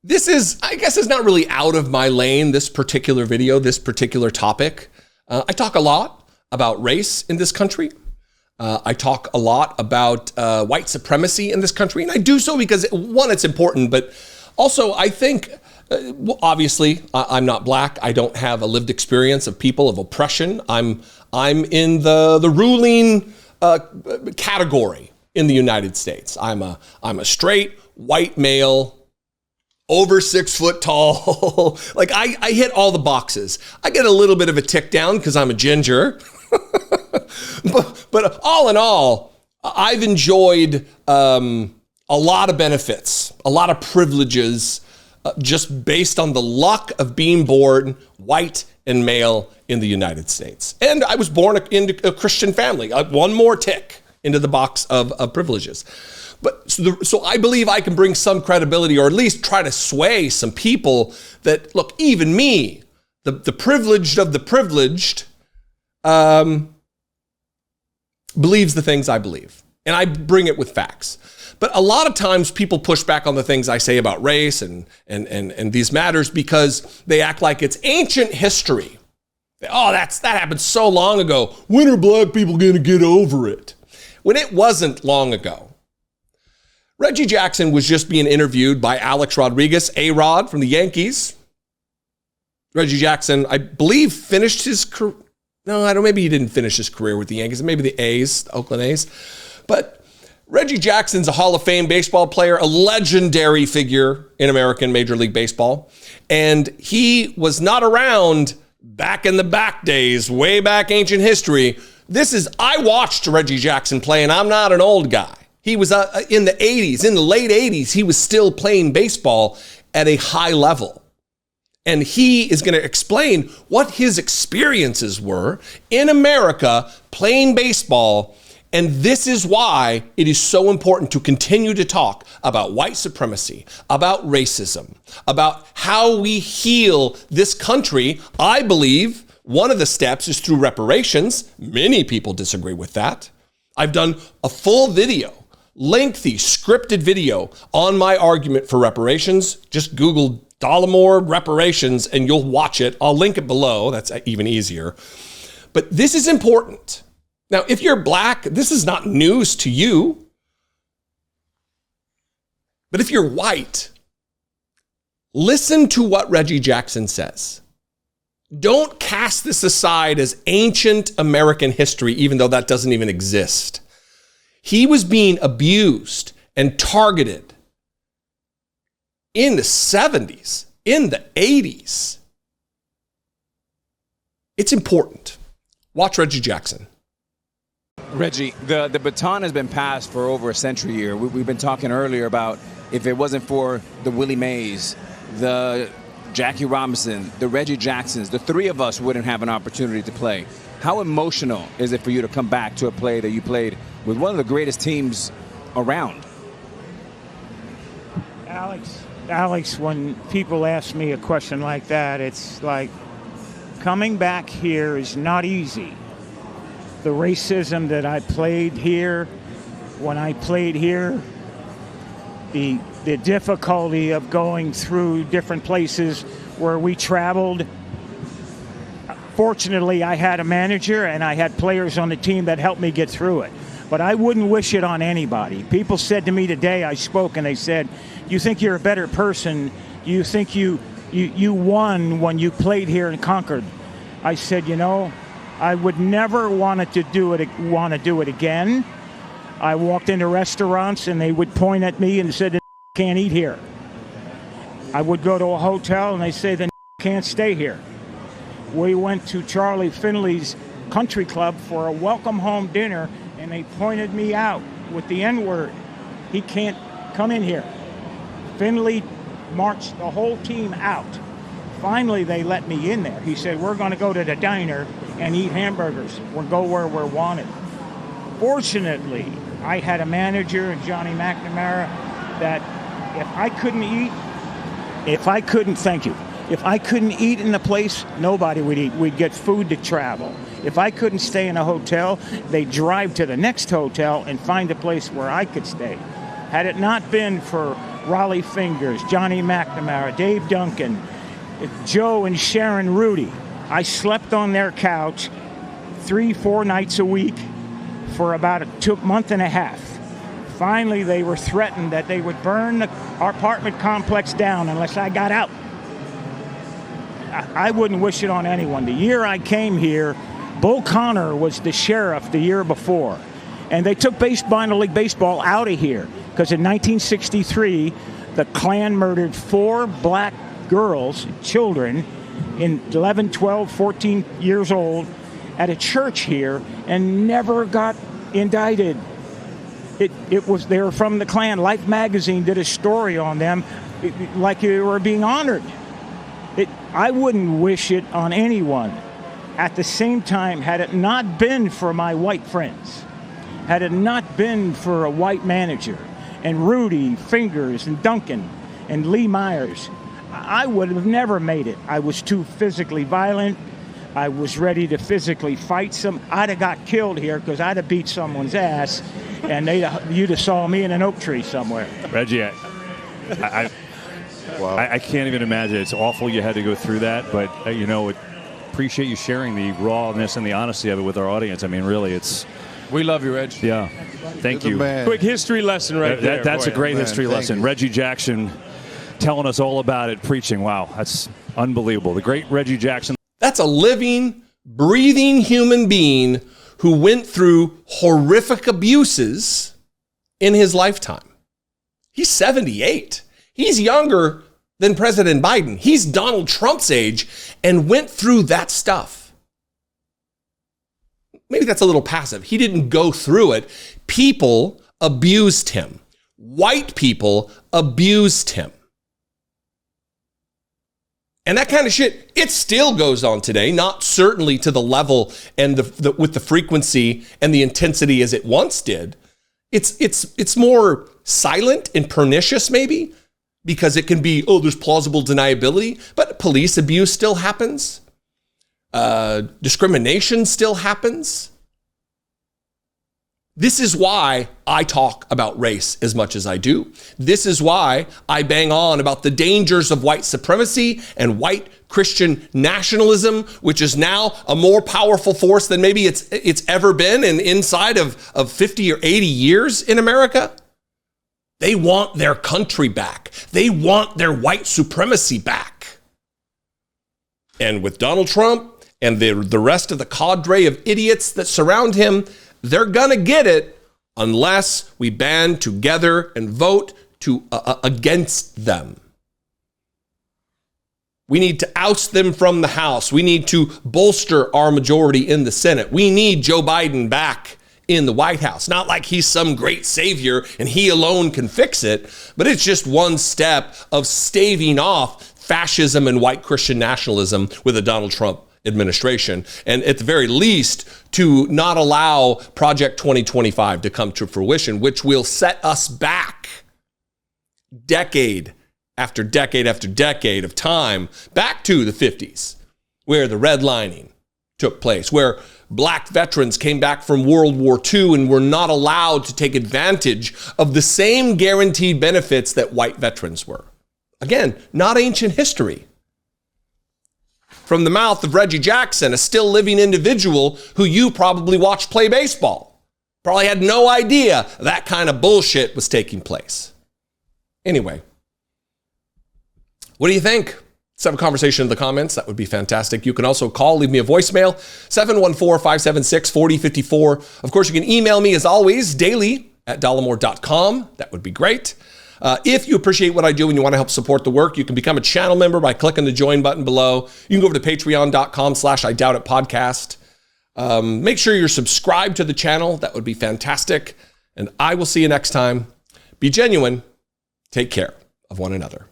This is, I guess, is not really out of my lane, this particular video, this particular topic. I talk a lot about race in this country. I talk a lot about white supremacy in this country, and I do so because, one, it's important, but also I think, obviously, I'm not black. I don't have a lived experience of people, of oppression. I'm in the ruling category in the United States. I'm a straight white male, over 6 foot tall. Like I hit all the boxes. I get a little bit of a tick down because I'm a ginger. but all in all, I've enjoyed a lot of benefits, a lot of privileges, just based on the luck of being born white and male in the United States. And I was born into a Christian family. One more tick into the box of privileges. But so I believe I can bring some credibility, or at least try to sway some people that, look, even me, the privileged of the privileged, believes the things I believe. And I bring it with facts. But a lot of times people push back on the things I say about race and these matters because they act like it's ancient history. Oh, that happened so long ago. When are black people going to get over it? When it wasn't long ago. Reggie Jackson was just being interviewed by Alex Rodriguez, A-Rod from the Yankees. Reggie Jackson, I believe, finished his career. No, maybe he didn't finish his career with the Yankees. Maybe the A's, the Oakland A's. But Reggie Jackson's a Hall of Fame baseball player, a legendary figure in American Major League Baseball. And he was not around back in the back days, way back ancient history. I watched Reggie Jackson play, and I'm not an old guy. He was in the 80s, in the late 80s, he was still playing baseball at a high level. And he is going to explain what his experiences were in America playing baseball. And this is why it is so important to continue to talk about white supremacy, about racism, about how we heal this country. I believe one of the steps is through reparations. Many people disagree with that. I've done a full video, lengthy scripted video on my argument for reparations. Just Google Dollemore reparations and you'll watch it. I'll link it below. That's even easier. But this is important. Now, if you're black, this is not news to you. But if you're white, listen to what Reggie Jackson says. Don't cast this aside as ancient American history, even though that doesn't even exist. He was being abused and targeted in the 70s, in the 80s. It's important. Watch Reggie Jackson. Reggie, the baton has been passed for over a century here. We've been talking earlier about if it wasn't for the Willie Mays, the Jackie Robinson, the Reggie Jacksons, the three of us wouldn't have an opportunity to play. How emotional is it for you to come back to a play that you played with one of the greatest teams around? Alex, when people ask me a question like that, it's like coming back here is not easy. The racism that I played here, when I played here, the difficulty of going through different places where we traveled. Fortunately, I had a manager and I had players on the team that helped me get through it. But I wouldn't wish it on anybody. People said to me today, I spoke, and they said, you think you're a better person? You think you won when you played here in Concord? I said, I would never want to do it again. I walked into restaurants and they would point at me and said, can't eat here. I would go to a hotel and they say, then can't stay here. We went to Charlie Finley's country club for a welcome home dinner and they pointed me out with the N-word. He can't come in here. Finley marched the whole team out. Finally, they let me in there. He said, we're going to go to the diner and eat hamburgers. We'll go where we're wanted. Fortunately, I had a manager, Johnny McNamara, that if I couldn't eat in the place, nobody would eat. We'd get food to travel. If I couldn't stay in a hotel, they'd drive to the next hotel and find a place where I could stay. Had it not been for Raleigh Fingers, Johnny McNamara, Dave Duncan, Joe and Sharon Rudy. I slept on their couch 3-4 nights a week for about a month and a half. Finally, they were threatened that they would burn our apartment complex down unless I got out. I wouldn't wish it on anyone. The year I came here, Bull Connor was the sheriff the year before. And they took minor league baseball out of here because in 1963, the Klan murdered 4 black girls, children, in 11, 12, 14 years old at a church here and never got indicted. They were from the Klan. Life magazine did a story on them like they were being honored. I wouldn't wish it on anyone. At the same time, had it not been for my white friends, had it not been for a white manager, and Rudy, Fingers, and Duncan, and Lee Myers, I would have never made it. I was too physically violent. I was ready to physically fight I'd have got killed here because I'd have beat someone's ass, and you'd have saw me in an oak tree somewhere. Reggie, I can't even imagine. It's awful you had to go through that, but appreciate you sharing the rawness and the honesty of it with our audience. I mean, really, it's... We love you, Reg. Yeah. Thank you. Quick history lesson right there. That's a great history lesson. Reggie Jackson telling us all about it, preaching. Wow, that's unbelievable. The great Reggie Jackson. That's a living, breathing human being who went through horrific abuses in his lifetime. He's 78. He's younger than President Biden. He's Donald Trump's age and went through that stuff. Maybe that's a little passive. He didn't go through it. People abused him. White people abused him. And that kind of shit, it still goes on today, not certainly to the level and with the frequency and the intensity as it once did. It's more silent and pernicious maybe because it can be, there's plausible deniability, but police abuse still happens. Discrimination still happens. This is why I talk about race as much as I do. This is why I bang on about the dangers of white supremacy and white Christian nationalism, which is now a more powerful force than maybe it's ever been inside of 50 or 80 years in America. They want their country back. They want their white supremacy back. And with Donald Trump and the rest of the cadre of idiots that surround him, they're going to get it unless we band together and vote against them. We need to oust them from the House. We need to bolster our majority in the Senate. We need Joe Biden back in the White House. Not like he's some great savior and he alone can fix it, but it's just one step of staving off fascism and white Christian nationalism with a Donald Trump administration, and at the very least to not allow Project 2025 to come to fruition, which will set us back decade after decade after decade of time back to the 50s, where the redlining took place, where black veterans came back from World War II and were not allowed to take advantage of the same guaranteed benefits that white veterans were. Again, not ancient history. From the mouth of Reggie Jackson, a still living individual who you probably watched play baseball. Probably had no idea that kind of bullshit was taking place. Anyway, what do you think? Let's have a conversation in the comments. That would be fantastic. You can also call, leave me a voicemail, 714-576-4054. Of course, you can email me as always, daily@dollemore.com. That would be great. If you appreciate what I do and you want to help support the work, you can become a channel member by clicking the join button below. You can go over to patreon.com/IDoubtIt podcast. Make sure you're subscribed to the channel. That would be fantastic. And I will see you next time. Be genuine. Take care of one another.